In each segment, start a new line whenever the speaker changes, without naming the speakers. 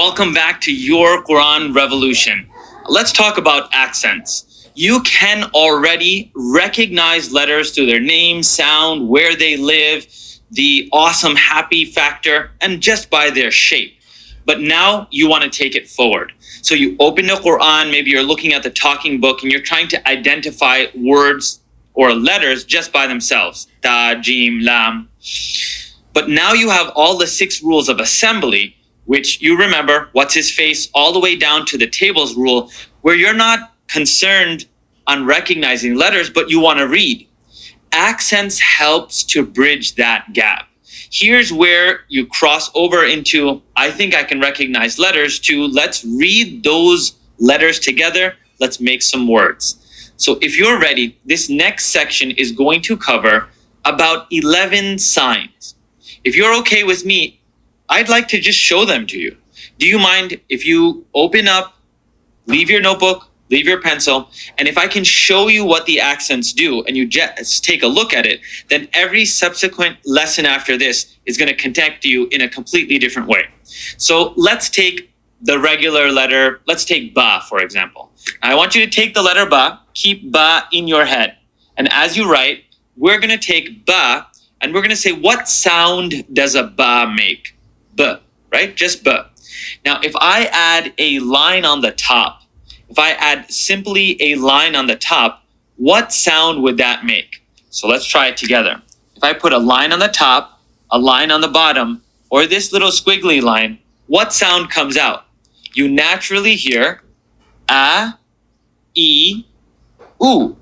welcome back to Your Quran Revolution. Let's talk about accents. You can already recognize letters through their name, sound, where they live, the awesome happy factor, and just by their shape. But now you want to take it forward. So you open the Quran, maybe you're looking at the talking book and you're trying to identify words or letters just by themselves. Ta, Jim, Lam. But now you have all the 6 rules of assembly, which you remember, what's his face, all the way down to the tables rule, where you're not concerned on recognizing letters, but you want to read. Accents helps to bridge that gap. Here's where you cross over into, I think I can recognize letters, to let's read those letters together. Let's make some words. So if you're ready, this next section is going to cover about 11 signs. If you're okay with me, I'd like to just show them to you. Do you mind if you open up, leave your notebook, leave your pencil, and if I can show you what the accents do and you just take a look at it, then every subsequent lesson after this is going to connect you in a completely different way. So let's take the regular letter. Let's take ba, for example. I want you to take the letter ba, keep ba in your head. And as you write, we're going to take ba and we're going to say, what sound does a ba make? B, right? Just B. Now, if I add a line on the top, if I add simply a line on the top, what sound would that make? So let's try it together. If I put a line on the top, a line on the bottom, or this little squiggly line, what sound comes out? You naturally hear a, e, u.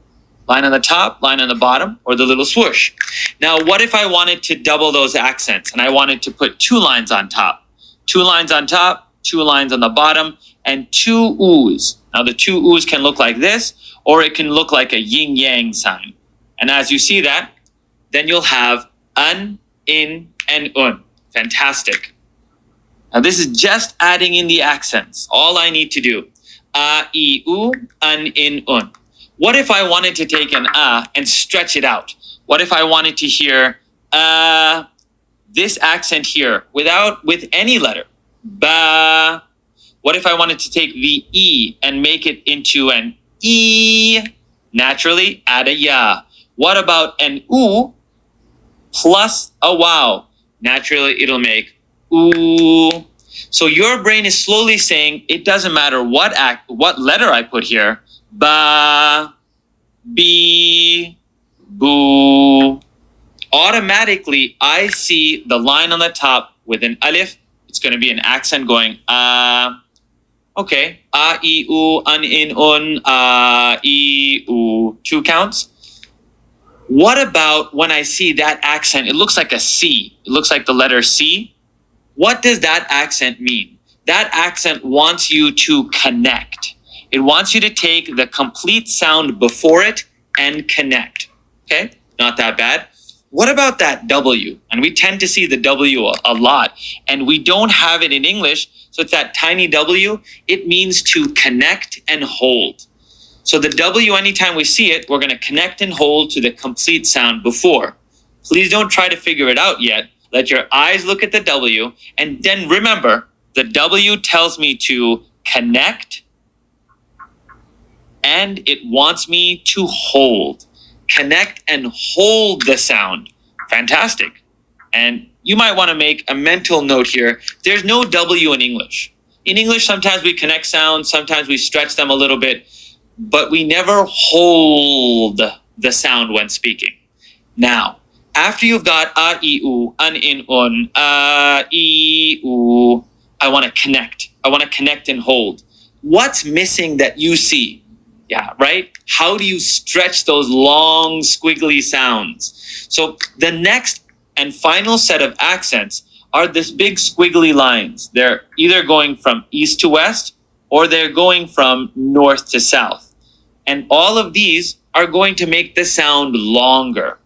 Line on the top, line on the bottom, or the little swoosh. Now, what if I wanted to double those accents and I wanted to put 2 lines on top? 2 lines on top, 2 lines on the bottom, and 2 oohs. Now, the 2 oohs can look like this, or it can look like a yin-yang sign. And as you see that, then you'll have un, in, and un. Fantastic. Now, this is just adding in the accents. All I need to do. A, e, u, un, in, un. What if I wanted to take an and stretch it out? What if I wanted to hear this accent here with any letter? Ba. What if I wanted to take the E and make it into an E? Naturally, add a ya. What about an U plus a wow? Naturally, it'll make ooh. So your brain is slowly saying, it doesn't matter what letter I put here. Ba, be, boo. Automatically, I see the line on the top with an alif. It's going to be an accent going, okay. A, e, u, un, in, un, e, u. 2 counts. What about when I see that accent? It looks like a C. It looks like the letter C. What does that accent mean? That accent wants you to connect. It wants you to take the complete sound before it and connect. Okay? Not that bad. What about that W? And we tend to see the W a lot, and we don't have it in English. So it's that tiny W. It means to connect and hold. So the W, anytime we see it, we're going to connect and hold to the complete sound before. Please don't try to figure it out yet. Let your eyes look at the W, and then remember, the W tells me to connect, and it wants me to hold. Connect and hold the sound. Fantastic. And you might want to make a mental note here. There's no W in English. In English, sometimes we connect sounds, sometimes we stretch them a little bit, but we never hold the sound when speaking. Now, after you've got a, e, u, un, in, un, a, e, u, I want to connect. I want to connect and hold. What's missing that you see? Yeah, right? How do you stretch those long, squiggly sounds? So the next and final set of accents are this big squiggly lines. They're either going from east to west or they're going from north to south. And all of these are going to make the sound longer.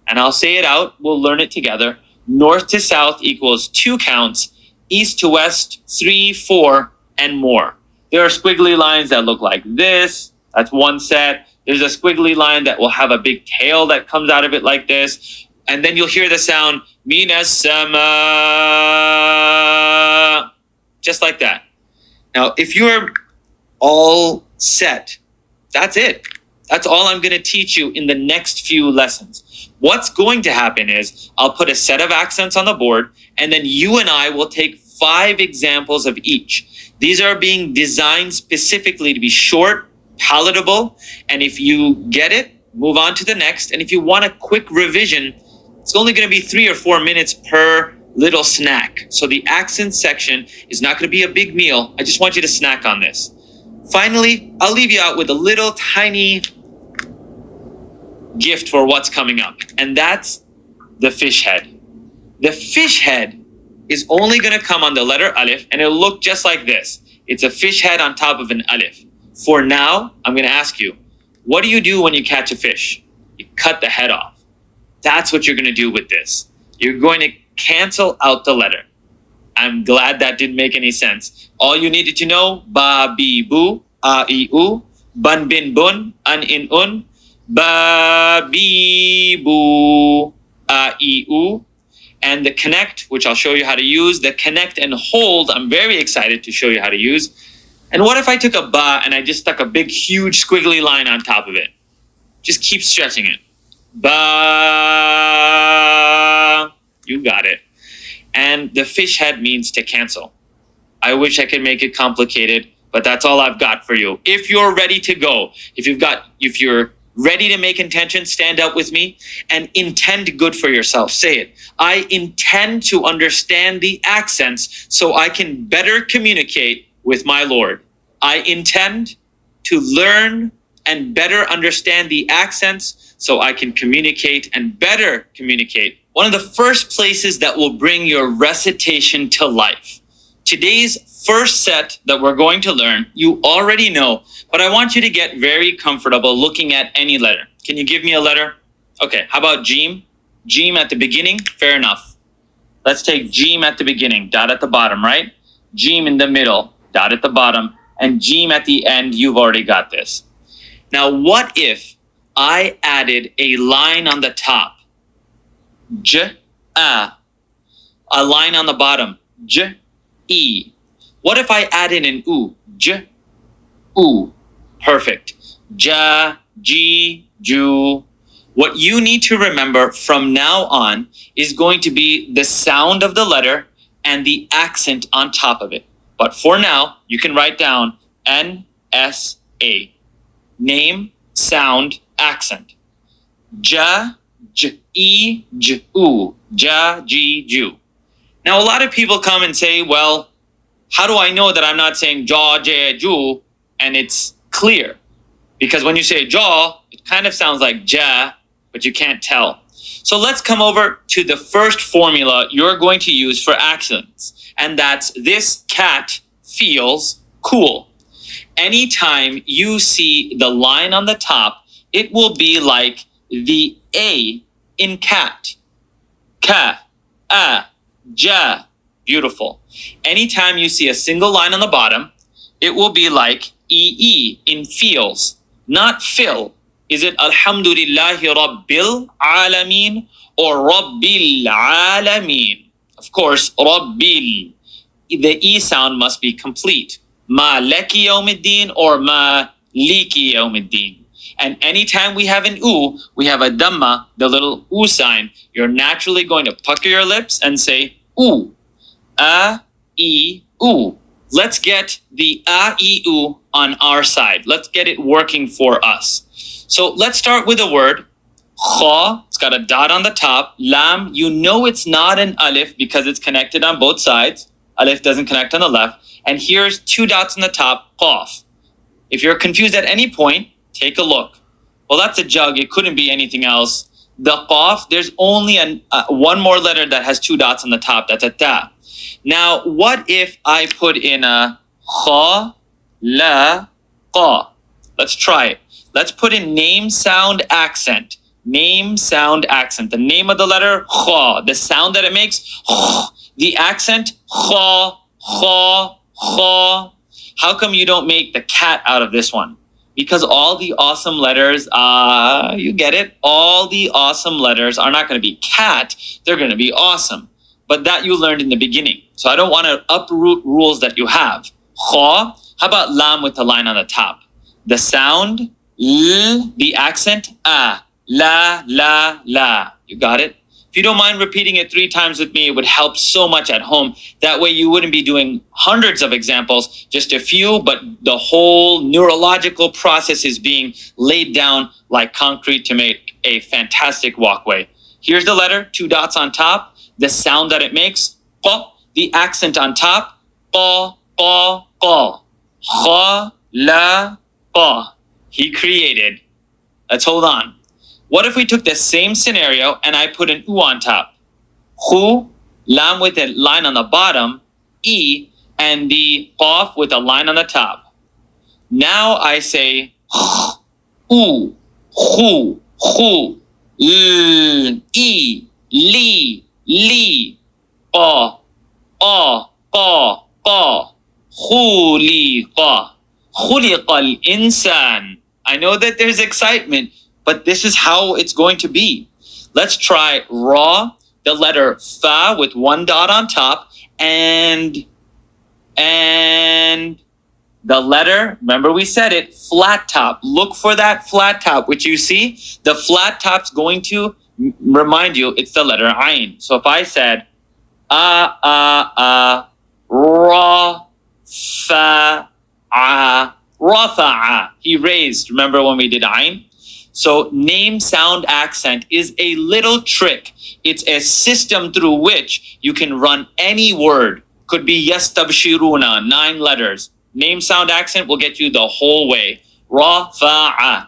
And I'll say it out. We'll learn it together. North to south equals 2 counts. East to west, 3, 4, and more. There are squiggly lines that look like this. That's one set. There's a squiggly line that will have a big tail that comes out of it like this. And then you'll hear the sound, Minas sama. Just like that. Now, if you're all set, that's it. That's all I'm going to teach you in the next few lessons. What's going to happen is I'll put a set of accents on the board, and then you and I will take 5 examples of each. These are being designed specifically to be short, palatable, and if you get it, move on to the next. And if you want a quick revision, it's only going to be 3 or 4 minutes per little snack. So the accent section is not going to be a big meal. I just want you to snack on this. Finally, I'll leave you out with a little tiny gift for what's coming up, and that's the fish head. The fish head is only going to come on the letter Alif, and it'll look just like this. It's a fish head on top of an Alif. For now, I'm going to ask you, what do you do when you catch a fish? You cut the head off. That's what you're going to do with this. You're going to cancel out the letter. I'm glad that didn't make any sense. All you needed to know, ba, bi, bu, a, I, u, bun, bin, bun, un, in, un, ba, bi, bu, a, I, u, and the connect, which I'll show you how to use. The connect and hold, I'm very excited to show you how to use. And what if I took a ba and I just stuck a big, huge, squiggly line on top of it? Just keep stretching it. Ba, you got it. And the fish head means to cancel. I wish I could make it complicated, but that's all I've got for you. If you're ready to go, if you're ready to make intention, stand up with me and intend good for yourself. Say it. I intend to understand the accents so I can better communicate with my Lord. I intend to learn and better understand the accents so I can communicate and better communicate. One of the first places that will bring your recitation to life. Today's first set that we're going to learn, you already know, but I want you to get very comfortable looking at any letter. Can you give me a letter? Okay, how about Jeem? Jeem at the beginning, fair enough. Let's take Jeem at the beginning, dot at the bottom, right? Jeem in the middle, dot at the bottom, and Jeem at the end, you've already got this. Now, what if I added a line on the top? J, a line on the bottom, J, E. What if I added an U? J, U. Perfect. Ja, ji, ju. What you need to remember from now on is going to be the sound of the letter and the accent on top of it. But for now, you can write down N-S-A. Name, sound, accent. Ja, j, e, j, u. Ja, ji, ju. Now, a lot of people come and say, well, how do I know that I'm not saying jaw, je, ju, and it's clear? Because when you say jaw, it kind of sounds like ja, but you can't tell. So let's come over to the first formula you're going to use for accents, and that's this cat feels cool. Anytime you see the line on the top, it will be like the A in cat. Ka, a, ja. Beautiful. Anytime you see a single line on the bottom, it will be like EE in feels, not fill. Is it Alhamdulillahi Rabbil Alameen or Rabbil Alameen? Of course, Rabbil. The E sound must be complete. Maliki Yawmiddin or Maliki Yawmiddin. And anytime we have an U, we have a Dhamma, the little U sign. You're naturally going to pucker your lips and say U. A, E, U. Let's get the A, E, U on our side. Let's get it working for us. So let's start with a word. Kha, it's got a dot on the top. Lam, you know it's not an alif because it's connected on both sides. Alif doesn't connect on the left. And here's 2 dots on the top, qaf. If you're confused at any point, take a look. Well, that's a jug. It couldn't be anything else. The qaf, there's only one more letter that has 2 dots on the top. That's a ta. Now, what if I put in a kha, la, qa? Let's try it. Let's put in name, sound, accent. Name, sound, accent. The name of the letter, kha. The sound that it makes, the accent, kha, kha, kha. How come you don't make the cat out of this one? Because all the awesome letters, you get it? All the awesome letters are not going to be cat. They're going to be awesome. But that you learned in the beginning. So I don't want to uproot rules that you have. Kha. How about lam with the line on the top? The sound, l, the accent, a, la, la, la. You got it? If you don't mind repeating it 3 times with me, it would help so much at home. That way you wouldn't be doing hundreds of examples, just a few, but the whole neurological process is being laid down like concrete to make a fantastic walkway. Here's the letter, 2 dots on top, the sound that it makes, qa, the accent on top, qa, qa, qa. Kha, la, qa. He created. Let's hold on. What if we took the same scenario and I put an u on top? Khu, lam with a line on the bottom, e, and the qaf with a line on the top. Now I say u, khu, khu, l, e, li, li, qa, qa, qa, qa. Khuliqa. Khuliqa al-insan. I know that there's excitement, but this is how it's going to be. Let's try ra, the letter fa with 1 dot on top, and the letter, remember we said it, flat top. Look for that flat top, which you see. The flat top's going to remind you it's the letter ayn. So if I said ra, fa'a, rafa'a. He raised. Remember when we did ayn? So name, sound, accent is a little trick. It's a system through which you can run any word. Could be yastabshiruna, 9 letters. Name, sound, accent will get you the whole way. Rafa'a.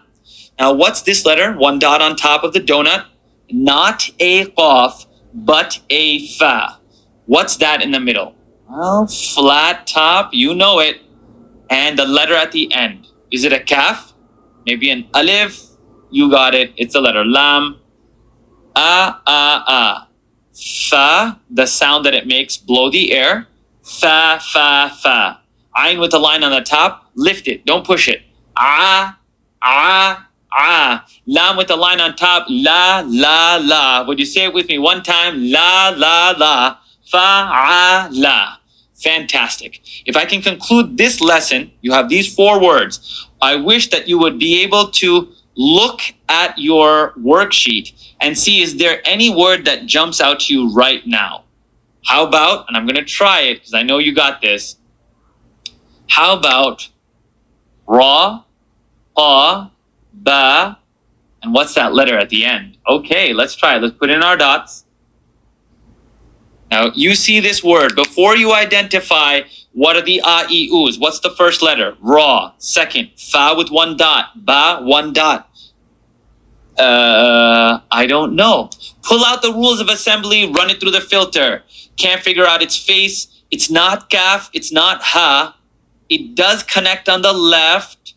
Now what's this letter? 1 dot on top of the donut. Not a qaf, but a fa. What's that in the middle? Well, flat top, you know it. And the letter at the end. Is it a kaf? Maybe an alif? You got it. It's the letter lam. A. Fa, the sound that it makes, blow the air. Fa, fa, fa. Ayn with the line on the top, lift it, don't push it. A. Lam with the line on top, la, la, la. Would you say it with me 1 time? La, la, la. Fa'ala. Fantastic. If I can conclude this lesson, you have these 4 words. I wish that you would be able to look at your worksheet and see, is there any word that jumps out to you right now? How about, and I'm going to try it because I know you got this. How about ra, qa, ba, and what's that letter at the end? Okay, let's try it. Let's put in our dots. Now, you see this word. Before you identify what are the a-e-us, what's the first letter? Ra. Second, fa with 1 dot. Ba, 1 dot. I don't know. Pull out the rules of assembly, run it through the filter. Can't figure out its face. It's not kaf. It's not ha. It does connect on the left.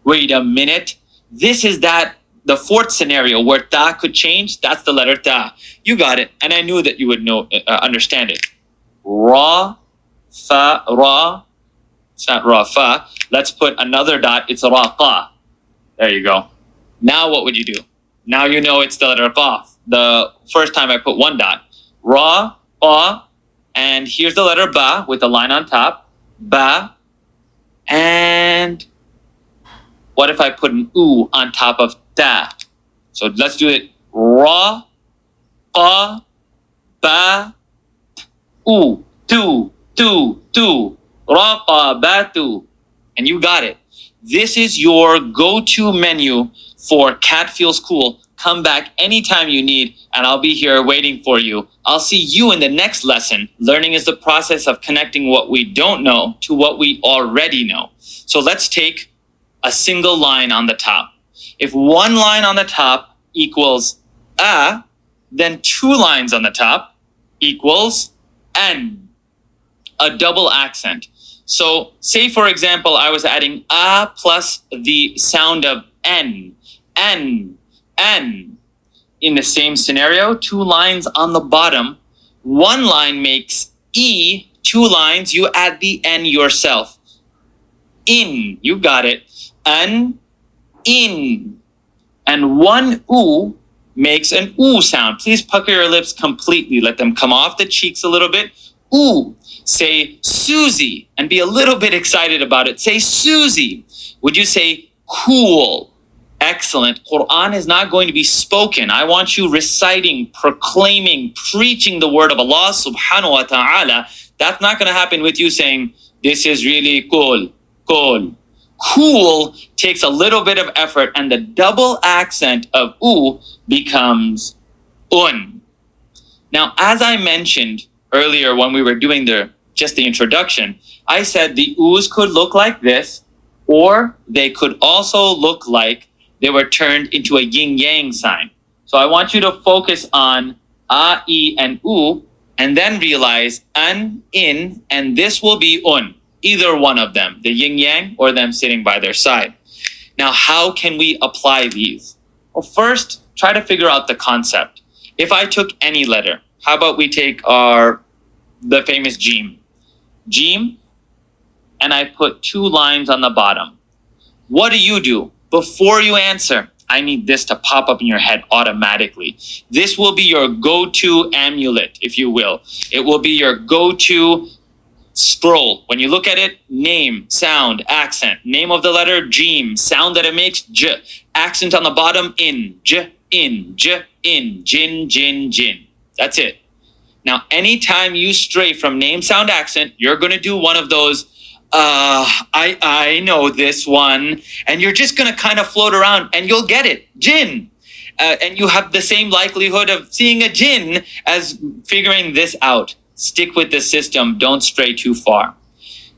Wait a minute. This is the 4th scenario where ta could change. That's the letter ta. You got it. And I knew that you would understand it. Ra, fa, ra. It's not ra, fa. Let's put another dot. It's ra, qa. There you go. Now what would you do? Now you know it's the letter qaf. The first time I put 1 dot. Ra, qa. And here's the letter ba with the line on top. Ba. And what if I put an u on top of ta? So let's do it. Ra, qa, ba, u, tu, ra, qa, ba, tu. And you got it. This is your go-to menu for Cat Feels Cool. Come back anytime you need, and I'll be here waiting for you. I'll see you in the next lesson. Learning is the process of connecting what we don't know to what we already know. So let's take a single line on the top. If 1 line on the top equals a, then 2 lines on the top equals n, a double accent. So say, for example, I was adding a plus the sound of n. In the same scenario, 2 lines on the bottom. 1 line makes e, 2 lines, you add the n yourself. In, you got it. An, in. And 1 u makes an oo sound. Please pucker your lips completely. Let them come off the cheeks a little bit. Ooh. Say Susie and be a little bit excited about it. Say Susie. Would you say cool? Excellent. Quran is not going to be spoken. I want you reciting, proclaiming, preaching the word of Allah subhanahu wa ta'ala. That's not going to happen with you saying, this is really cool. Cool. Cool takes a little bit of effort, and the double accent of u becomes un. Now, as I mentioned earlier when we were doing the introduction, I said the u's could look like this, or they could also look like they were turned into a yin-yang sign. So I want you to focus on a, e, and u, and then realize an, in, and this will be un. Either one of them, the yin-yang or them sitting by their side. Now, how can we apply these? Well, first, try to figure out the concept. If I took any letter, how about we take the famous Jim? Jim, and I put 2 lines on the bottom. What do? Before you answer, I need this to pop up in your head automatically. This will be your go-to amulet, if you will. It will be your go-to scroll. When you look at it, name, sound, accent. Name of the letter, Jim. Sound that it makes, j. Accent on the bottom, in, j, in, j, in, jin, jin, jin. That's it. Now, anytime you stray from name, sound, accent, you're going to do one of those, I know this one. And you're just going to kind of float around and you'll get it. Jinn. And you have the same likelihood of seeing a jinn as figuring this out. Stick with the system. Don't stray too far.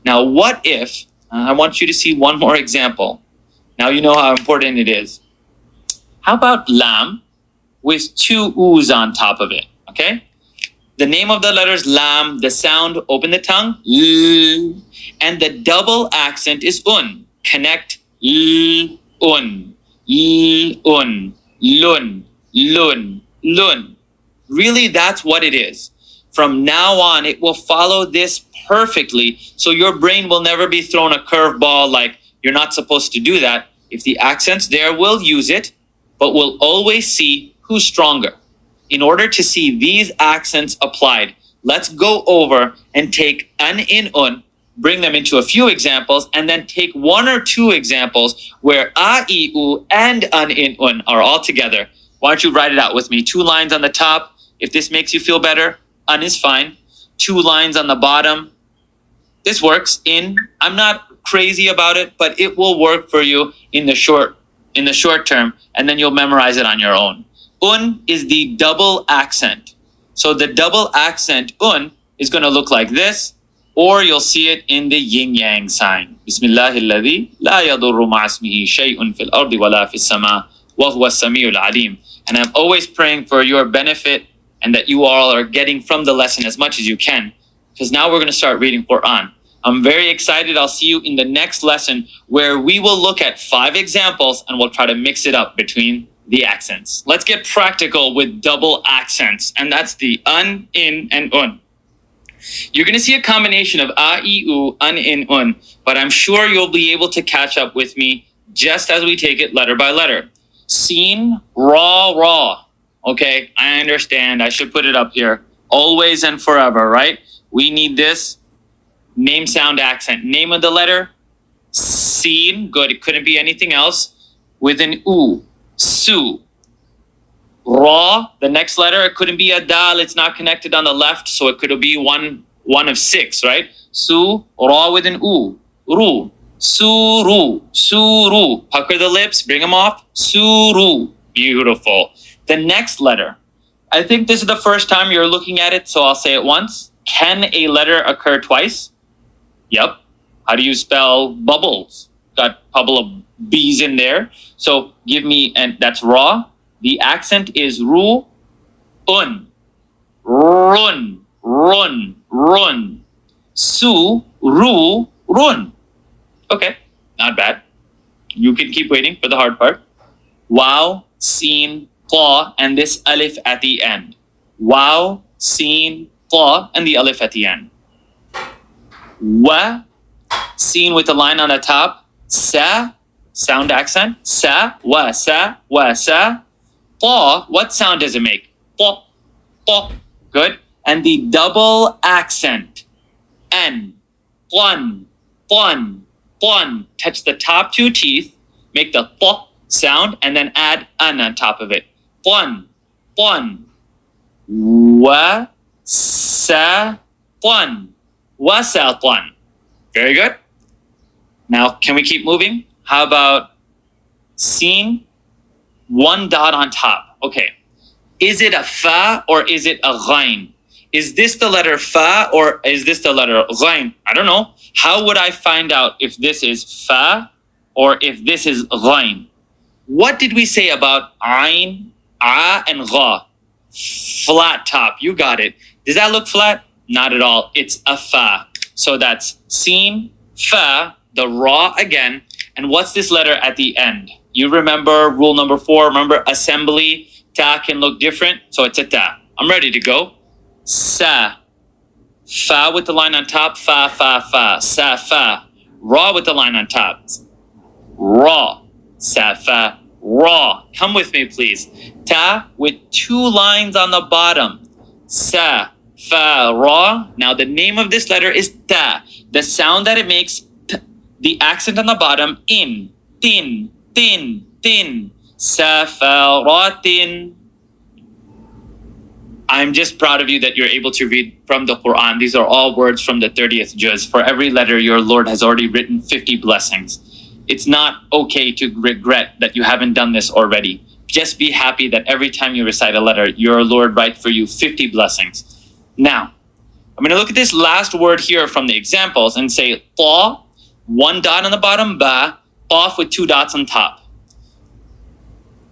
Now, what if, I want you to see one more example. Now you know how important it is. How about lam with 2 u's on top of it, okay? The name of the letter is lam. The sound, open the tongue, l. And the double accent is un. Connect l, un, lun, lun, lun. Really, that's what it is. From now on, it will follow this perfectly, so your brain will never be thrown a curveball like you're not supposed to do that. If the accent's there, we'll use it, but we'll always see who's stronger. In order to see these accents applied, let's go over and take an, in, un, bring them into a few examples, and then take 1 or 2 examples where a, e, u, and an, in, un are all together. Why don't you write it out with me? 2 lines on the top. If this makes you feel better, un is fine. 2 lines on the bottom. This works. In, I'm not crazy about it, but it will work for you in the short term, and then you'll memorize it on your own. Un is the double accent. So the double accent un is going to look like this, or you'll see it in the yin-yang sign. Bismillahilladhi la yadurru ma'asmihi shay'un fil ardi wa la fis sama wa huwa as-sami'ul alim. And I'm always praying for your benefit and that you all are getting from the lesson as much as you can, because now we're going to start reading Quran. I'm very excited. I'll see you in the next lesson where we will look at 5 examples and we'll try to mix it up between the accents. Let's get practical with double accents, and that's the un, in, and un. You're going to see a combination of a, e, u, un, in, un, but I'm sure you'll be able to catch up with me just as we take it letter by letter. Seen, raw, raw. Okay, I understand. I should put it up here. Always and forever, right? We need this. Name, sound, accent. Name of the letter, seen. Good. It couldn't be anything else. With an u. Su. Ra. The next letter, it couldn't be a dal. It's not connected on the left, so it could be one of 6, right? Su. Ra with an u. Ru. Suru. Suru. Pucker the lips. Bring them off. Suru. Beautiful. The next letter. I think this is the first time you're looking at it, so I'll say it once. Can a letter occur twice? Yep. How do you spell bubbles? Got a couple of B's in there. So give me, and that's raw. The accent is ru, un, run, run, run. Su, ru, run. Okay, not bad. You can keep waiting for the hard part. Wow, seen, claw, and this alif at the end. Wow, seen, claw, and the alif at the end. Wa, seen with the line on the top. Sa, sound accent. Sa, wa, sa, wa, sa. Claw, what sound does it make? Claw, claw. Good. And the double accent. N. Plun, plun, plun. Touch the top two teeth, make the p sound, and then add an on top of it. Plun, plun. Wa, sa, plun. Wasa, plun. Very good. Now, can we keep moving? How about seen? One dot on top. Okay. Is it a fa or is it a ghain? Is this the letter fa or is this the letter ghain? I don't know. How would I find out if this is fa or if this is ghain? What did we say about ayn, a, and gha? Flat top. You got it. Does that look flat? Not at all. It's a fa. So that's seen, fa, the ra again. And what's this letter at the end? You remember rule number 4. Remember assembly. Ta can look different. So it's a ta. I'm ready to go. Sa. Fa with the line on top. Fa, fa, fa. Sa, fa. Ra with the line on top. Ra. Sa, fa. Ra. Come with me, please. Ta with 2 lines on the bottom. Sa, fa, ra. Now the name of this letter is ta. The sound that it makes, t, the accent on the bottom, in, tin, tin, tin. Sa, fa, ra, tin. I'm just proud of you that you're able to read from the Quran. These are all words from the 30th juz. For every letter, your Lord has already written 50 blessings. It's not okay to regret that you haven't done this already. Just be happy that every time you recite a letter, your Lord writes for you 50 blessings. Now, I'm going to look at this last word here from the examples and say ta, 1 dot on the bottom, ba, qaf with 2 dots on top.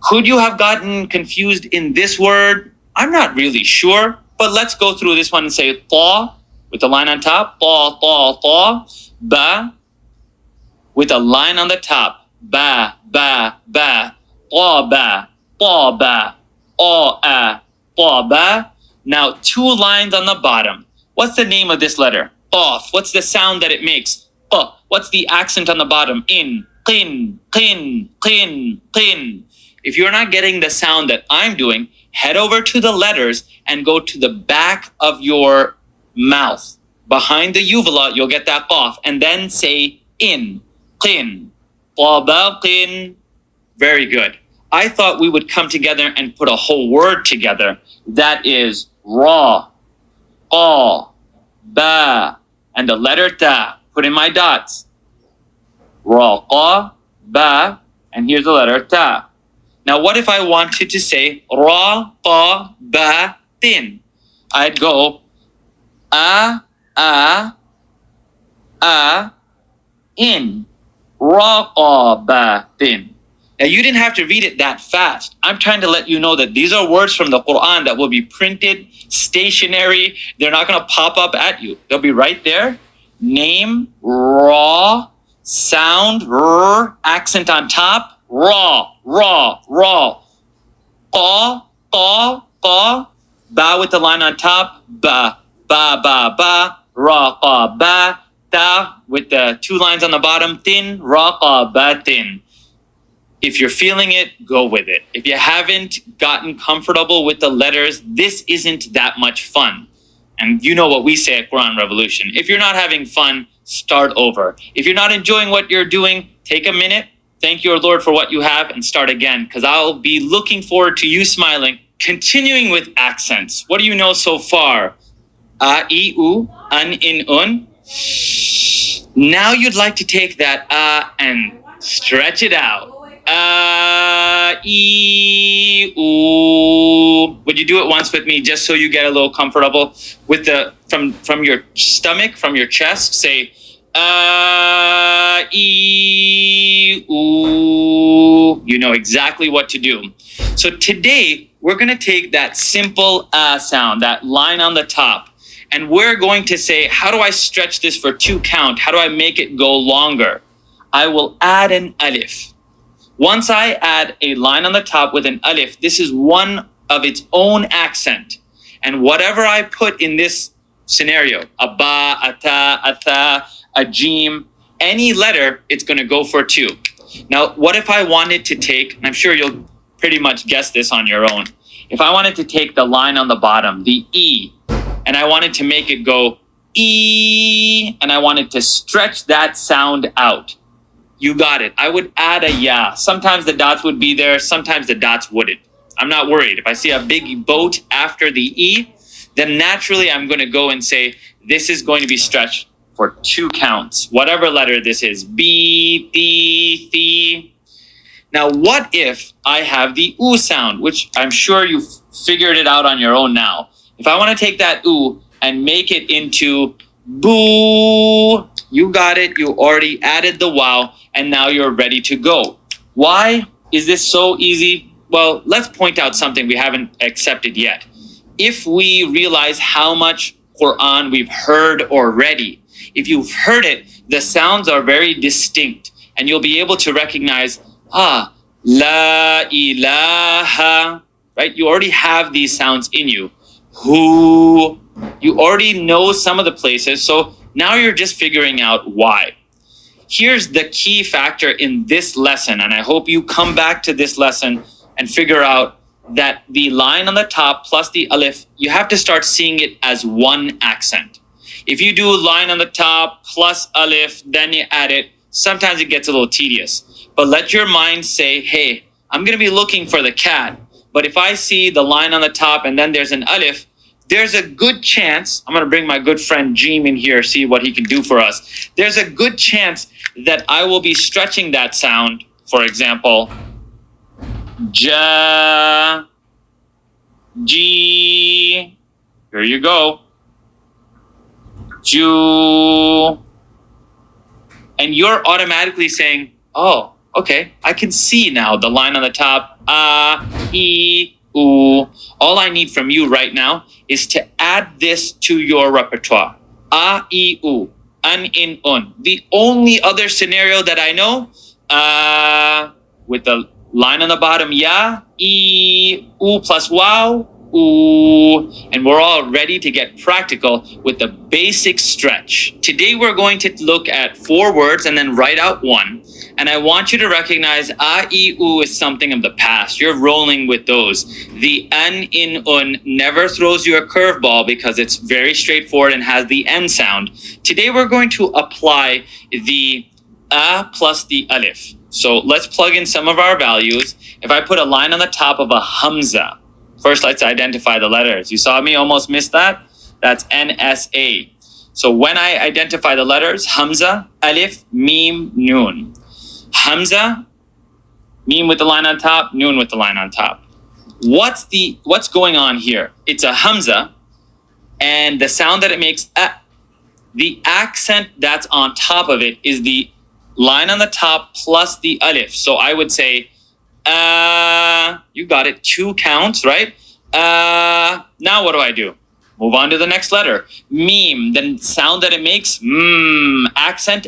Could you have gotten confused in this word? I'm not really sure, but let's go through this one and say ta with the line on top, ta, ta, ta, ba with a line on the top, ba, ba, ba, ta, ba, ta, ba, o, a, ta, ba. Now 2 lines on the bottom. What's the name of this letter? Qaf. What's the sound that it makes? What's the accent on the bottom? In, qin, qin, qin, qin. If you're not getting the sound that I'm doing, head over to the letters and go to the back of your mouth. Behind the uvula, you'll get that qaf. And then say in, qin, ba, qin. Very good. I thought we would come together and put a whole word together. That is ra, qa, ba, and the letter ta. Put in my dots. Ra, qa, ba, and here's the letter ta. Now, what if I wanted to say ra, qa, ba, tin? I'd go a, in. Ra, qa, ba, tin. Now, you didn't have to read it that fast. I'm trying to let you know that these are words from the Quran that will be printed, stationary. They're not going to pop up at you. They'll be right there. Name, ra, sound, r, accent on top, ra, ra, ra. Qa, qa, qa, ba with the line on top, ba, ba, ba, ba, ra, qa, ba, ta with the 2 lines on the bottom, tin, ra, qa, ba, tin. If you're feeling it, go with it. If you haven't gotten comfortable with the letters, this isn't that much fun. And you know what we say at Quran Revolution. If you're not having fun, start over. If you're not enjoying what you're doing, take a minute, thank your Lord for what you have, and start again. Because I'll be looking forward to you smiling. Continuing with accents. What do you know so far? A, I, U, an, in, un. Now you'd like to take that and stretch it out. E, oo. Would you do it once with me, just so you get a little comfortable with the from your stomach, from your chest? Say E, oo. You know exactly what to do. So today we're gonna take that simple sound, that line on the top, and we're going to say, how do I stretch this for 2 count? How do I make it go longer? I will add an alif. Once I add a line on the top with an alif, this is one of its own accent. And whatever I put in this scenario, a ba, a ta, a tha, a jim, any letter, it's going to go for 2. Now, what if I wanted to take, and I'm sure you'll pretty much guess this on your own. If I wanted to take the line on the bottom, the E, and I wanted to make it go E, and I wanted to stretch that sound out. You got it. I would add a ya. Sometimes the dots would be there, sometimes the dots wouldn't. I'm not worried. If I see a big boat after the E, then naturally I'm going to go and say, this is going to be stretched for 2 counts, whatever letter this is. B, T, T. Now, what if I have the oo sound, which I'm sure you've figured it out on your own now. If I want to take that oo and make it into boo, you got it. You already added the wow, and now you're ready to go. Why is this so easy? Well, let's point out something we haven't accepted yet. If we realize how much Quran we've heard already, if you've heard it, the sounds are very distinct, and you'll be able to recognize, la ilaha, right? You already have these sounds in you. Who, you already know some of the places, so now you're just figuring out why. Here's the key factor in this lesson, and I hope you come back to this lesson and figure out that the line on the top plus the alif, you have to start seeing it as one accent. If you do line on the top plus alif, then you add it, sometimes it gets a little tedious. But let your mind say, hey, I'm going to be looking for the cat. But if I see the line on the top and then there's an alif, there's a good chance, I'm going to bring my good friend Jeem in here, see what he can do for us. There's a good chance that I will be stretching that sound. For example, ja, ji, here you go, ju, and you're automatically saying, oh, okay, I can see now the line on the top, e, oo. All I need from you right now is to add this to your repertoire. E, oo, an, in, un. The only other scenario that I know, with the line on the bottom, ya, e, oo plus wow, ooh, and we're all ready to get practical with the basic stretch. Today we're going to look at 4 words and then write out 1. And I want you to recognize e, oo is something of the past. You're rolling with those. The an, in, un never throws you a curveball because it's very straightforward and has the n sound. Today we're going to apply the a plus the alif. So let's plug in some of our values. If I put a line on the top of a hamza, first let's identify the letters. You saw me almost miss that? That's NSA. So when I identify the letters, hamza, alif, mim, noon. Hamza, mim with the line on top, noon with the line on top. What's going on here? It's a hamza, and the sound that it makes, the accent that's on top of it is the line on the top plus the alif. So I would say, you got it, 2 counts, right? Now what do I do? Move on to the next letter. Mim, the sound that it makes, accent,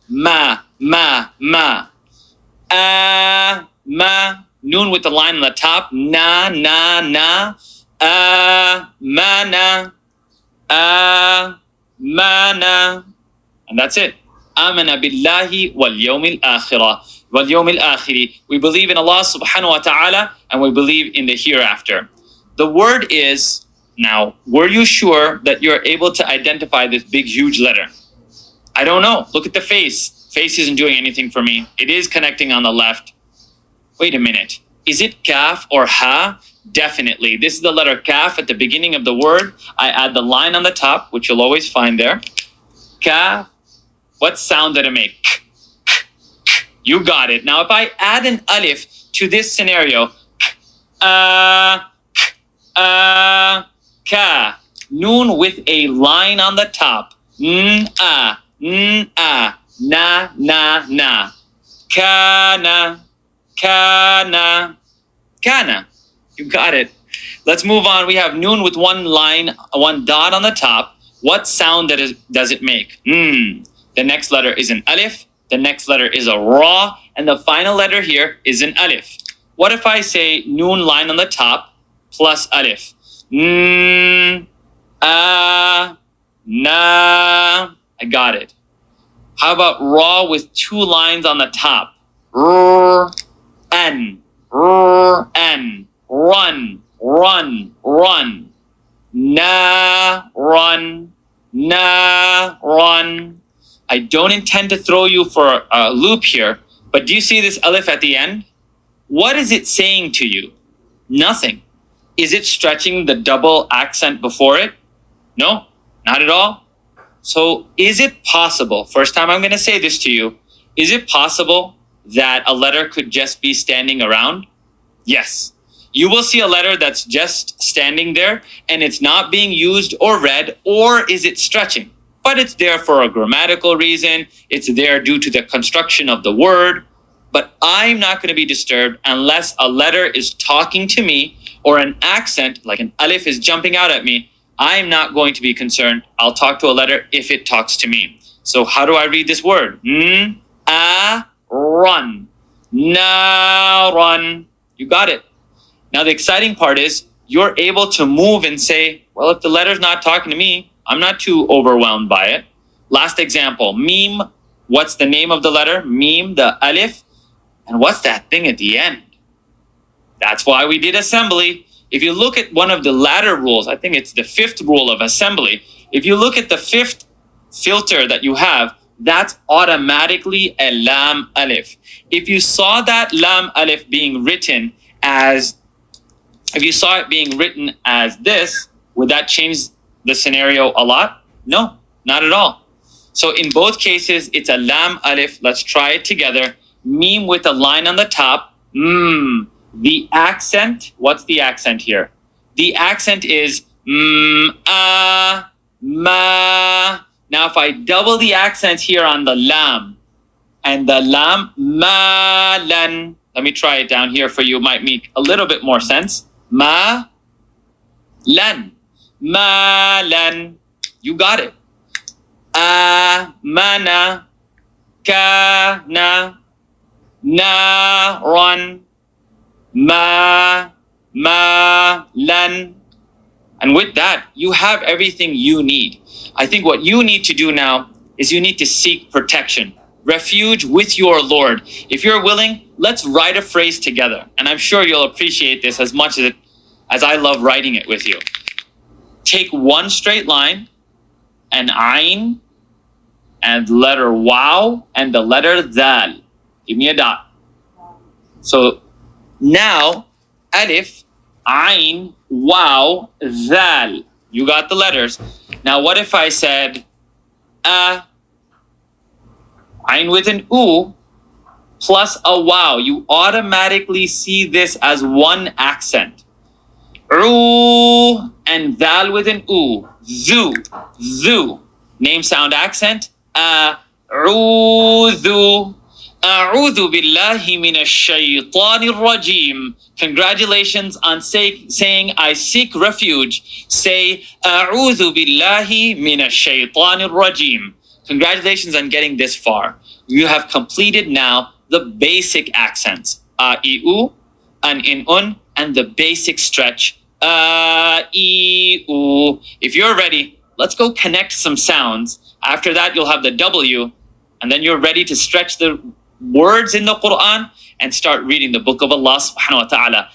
ma, ma, ma. Ma, noon with the line on the top, na, na, na. Ma, na, ma, na. And that's it. Amana billahi wal yawmil akhirah. Wal yawmil akhiri. We believe in Allah subhanahu wa ta'ala and we believe in the hereafter. The word is, now, were you sure that you're able to identify this big, huge letter? I don't know. Look at the face. Face isn't doing anything for me. It is connecting on the left. Wait a minute. Is it kaf or ha? Definitely. This is the letter kaf at the beginning of the word. I add the line on the top, which you'll always find there. Kaf. What sound did it make? You got it. Now, if I add an alif to this scenario, ka, noon with a line on the top, na, na, kana, kana, kana. You got it. Let's move on. We have noon with one line, one dot on the top. What sound does it make? The next letter is an alif. The next letter is a ra. And the final letter here is an alif. What if I say noon line on the top plus alif? Na. I got it. How about ra with 2 lines on the top? N. N. Run. Run. Run. Na. Run. Naran. I don't intend to throw you for a loop here, but do you see this alif at the end? What is it saying to you? Nothing. Is it stretching the double accent before it? No, not at all. So is it possible, first time I'm going to say this to you, is it possible that a letter could just be standing around? Yes. You will see a letter that's just standing there and it's not being used or read, or is it stretching? But it's there for a grammatical reason. It's there due to the construction of the word. But I'm not going to be disturbed unless a letter is talking to me or an accent, like an alif, is jumping out at me. I'm not going to be concerned. I'll talk to a letter if it talks to me. So how do I read this word? Run. Run. You got it. Now the exciting part is you're able to move and say, well, if the letter's not talking to me, I'm not too overwhelmed by it. Last example, meme. What's the name of the letter? Meme, the alif. And what's that thing at the end? That's why we did assembly. If you look at one of the ladder rules, I think it's the 5th rule of assembly. If you look at the 5th filter that you have, that's automatically a lam alif. If you saw that lam alif being written as, if you saw it being written as this, would that change the scenario a lot? No, not at all. So in both cases, it's a lam alif. Let's try it together. Meme with a line on the top. The accent, what's the accent here? The accent is ma. Now if I double the accent here on the lam and the lam, malan. Let me try it down here for you. It might make a little bit more sense. Ma lan. Malan. You got it. Amana. Kana. Naran. Lan. And with that, you have everything you need. I think what you need to do now is you need to seek protection, refuge with your Lord. If you're willing, let's write a phrase together. And I'm sure you'll appreciate this as much as I love writing it with you. Take one straight line, an ayn, and the letter waw, and the letter dal. Give me a dot. So now, alif, ayn, waw, dal. You got the letters. Now what if I said ayn with an u plus a waw? You automatically see this as one accent. U and dal with an u. Zu. Name sound accent. A'udhu. A'udhu billahi minash shaytanir rajim. Congratulations on saying I seek refuge. Say A'udhu billahi minash shaytanir rajim. Congratulations on getting this far. You have completed now the basic accents. A, I, U, an, in, un, and the basic stretch. A, I, U. If you're ready, let's go connect some sounds. After that, you'll have the W, and then you're ready to stretch the words in the Quran and start reading the book of Allah subhanahu wa ta'ala.